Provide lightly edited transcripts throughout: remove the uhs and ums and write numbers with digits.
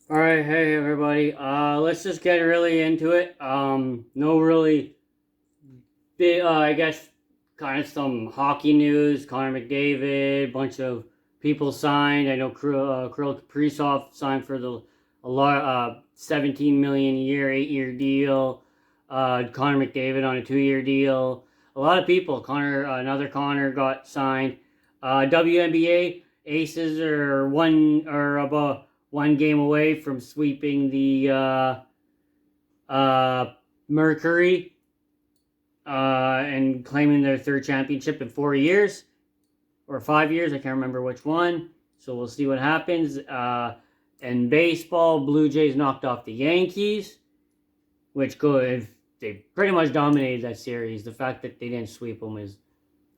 All right, hey everybody. Let's just get really into it. No really big. I guess kind of some hockey news. Connor McDavid, bunch of people signed. I know Kirill Kaprizov signed for a lot, 17 million a year, 8-year deal. Connor McDavid on a 2-year deal. A lot of people. Another Connor got signed. WNBA Aces are about one game away from sweeping the uh, Mercury and claiming their third championship in 4 years or 5 years. I can't remember which one. So we'll see what happens. In baseball, Blue Jays knocked off the Yankees, which good. They pretty much dominated that series. The fact that they didn't sweep them is,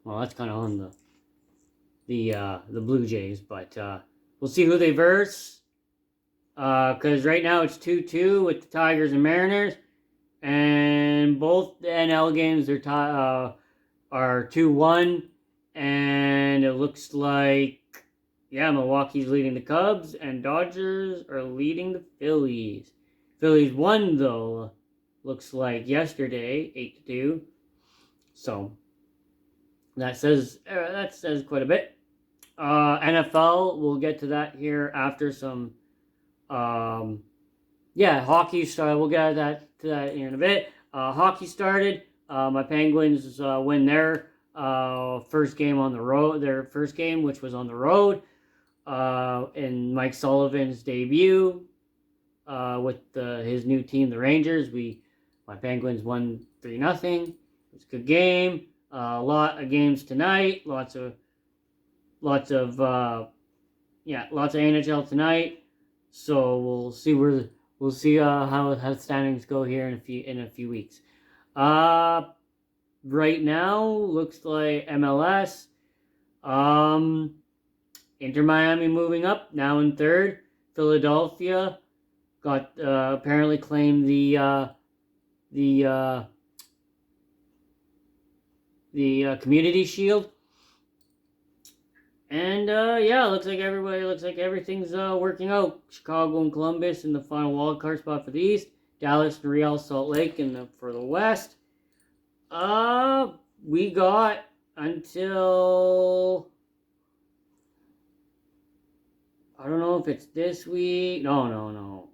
well, that's kind of on the Blue Jays. But we'll see who they verse. Because right now it's 2-2 with the Tigers and Mariners, and both the NL games are 2-1, and it looks like, yeah, Milwaukee's leading the Cubs, and Dodgers are leading the Phillies. Phillies won, though, looks like yesterday, 8-2. So that says quite a bit. NFL, we'll get to that here after some. Yeah, hockey started. We'll get to that in a bit. Hockey started. My Penguins win their first game on the road. Their first game, which was on the road, in Mike Sullivan's debut with his new team, the Rangers. My Penguins won 3-0. It's a good game. A lot of games tonight. Lots of NHL tonight. So we'll see how standings go here in a few weeks. Right now looks like MLS. Inter Miami moving up now in third. Philadelphia got apparently claimed the Community Shield. And yeah, looks like everything's working out. Chicago and Columbus in the final wild card spot for the East. Dallas and Real Salt Lake for the West. We got until, I don't know if it's this week. No.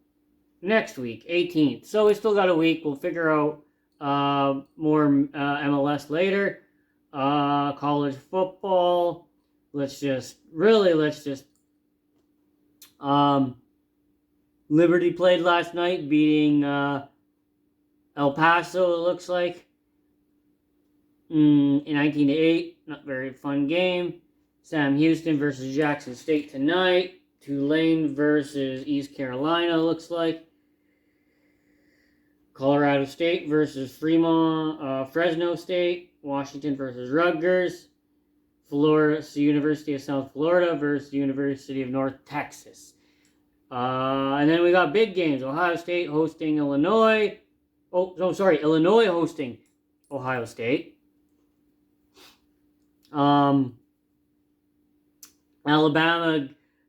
Next week, 18th. So we still got a week. We'll figure out more MLS later. College football. Let's just Liberty played last night, beating El Paso, it looks like, in 19-8. Not very fun game. Sam Houston versus Jackson State tonight. Tulane versus East Carolina, looks like. Colorado State versus Fresno State. Washington versus Rutgers. University of South Florida versus University of North Texas. And then we got big games. Ohio State hosting Illinois. Illinois hosting Ohio State. Alabama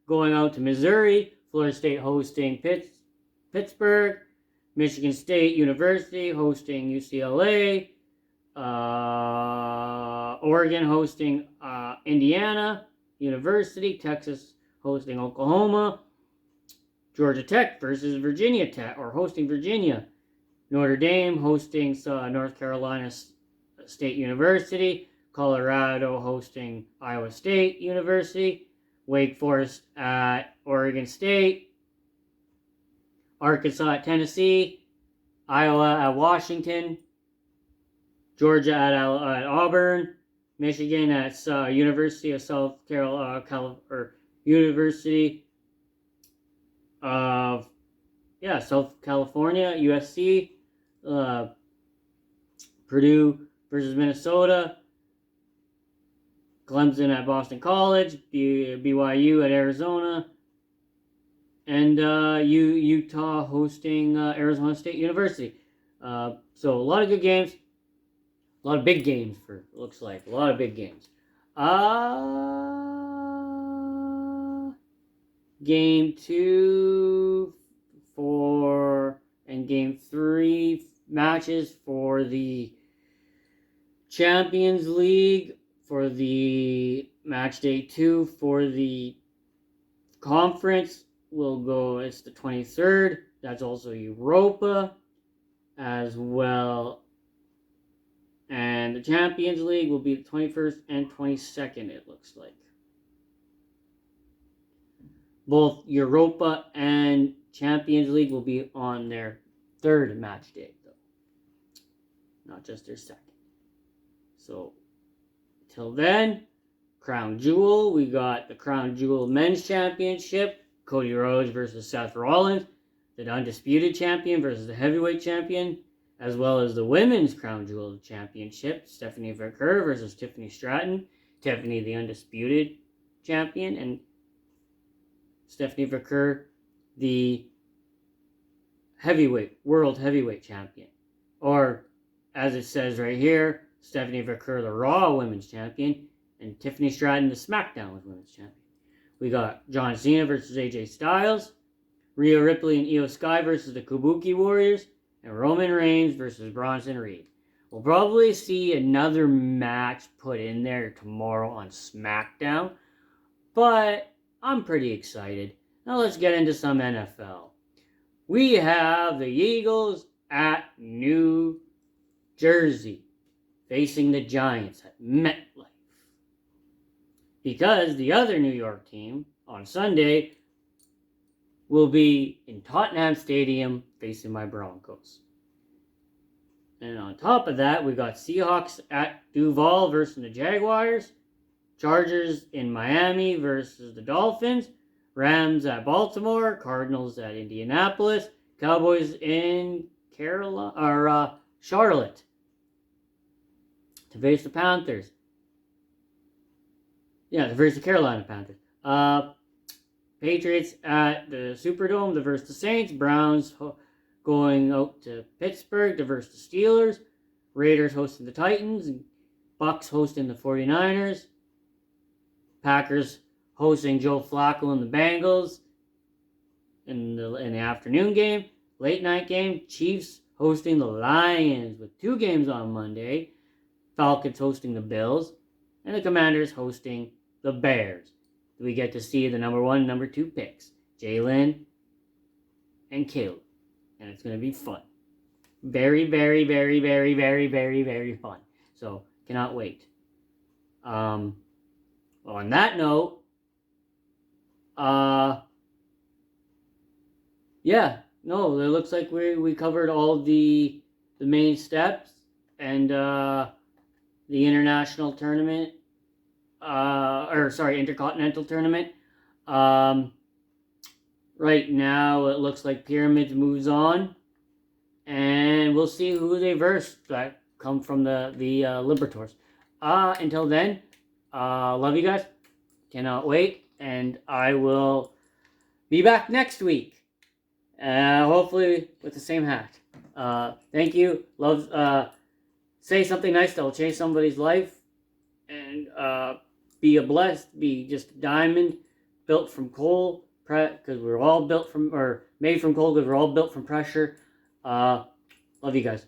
going out to Missouri. Florida State hosting Pittsburgh. Michigan State University hosting UCLA. Oregon hosting Indiana University. Texas hosting Oklahoma. Georgia Tech versus Virginia Tech, or hosting Virginia. Notre Dame hosting North Carolina State University. Colorado hosting Iowa State University. Wake Forest at Oregon State. Arkansas at Tennessee. Iowa at Washington. Georgia at Auburn. Michigan at University of South Carolina, University of South California, USC. Purdue versus Minnesota. Clemson at Boston College. BYU at Arizona. And Utah hosting Arizona State University. So a lot of good games. A lot of big games, looks like. A lot of big games. Game 2 and Game 3 matches for the Champions League, for the match day 2, for the conference will go, it's the 23rd. That's also Europa as well. And the Champions League will be the 21st and 22nd, it looks like. Both Europa and Champions League will be on their third match day, though. Not just their second. So, till then, Crown Jewel. We got the Crown Jewel Men's Championship. Cody Rhodes versus Seth Rollins. The Undisputed Champion versus the Heavyweight Champion. As well as the Women's Crown Jewel Championship. Stephanie Verker versus Tiffany Stratton. Tiffany, the Undisputed Champion. And Stephanie Verker, the World Heavyweight Champion. Or, as it says right here, Stephanie Verker, the Raw Women's Champion. And Tiffany Stratton, the SmackDown Women's Champion. We got John Cena versus AJ Styles. Rhea Ripley and Io Sky versus the Kabuki Warriors. And Roman Reigns versus Bronson Reed. We'll probably see another match put in there tomorrow on SmackDown. But I'm pretty excited. Now let's get into some NFL. We have the Eagles at New Jersey facing the Giants at MetLife. Because the other New York team on Sunday will be in Tottenham Stadium facing my Broncos. And on top of that, we got Seahawks at Duval versus the Jaguars. Chargers in Miami versus the Dolphins. Rams at Baltimore. Cardinals at Indianapolis. Cowboys in Charlotte to face the Panthers. Yeah, to face the Carolina Panthers. Patriots at the Superdome to versus the Saints. Browns going out to Pittsburgh to versus the Steelers. Raiders hosting the Titans. Bucks hosting the 49ers. Packers hosting Joe Flacco and the Bengals in the afternoon game. Late night game, Chiefs hosting the Lions with 2 games on Monday. Falcons hosting the Bills. And the Commanders hosting the Bears. We get to see the number 1 and number 2 picks. Jalen and Caleb. And it's going to be fun. Very, very, very, very, very, very, very fun. So, cannot wait. Well, on that note, it looks like we covered all the main steps and the international tournament, intercontinental tournament. Right now, it looks like Pyramids moves on, and we'll see who they verse that come from the Liberators. Until then, love you guys. Cannot wait, and I will be back next week. Hopefully with the same hat. Thank you. Love. Say something nice that will change somebody's life, and be just a diamond built from coal, because we're all built from, or made from coal, because we're all built from pressure. Love you guys.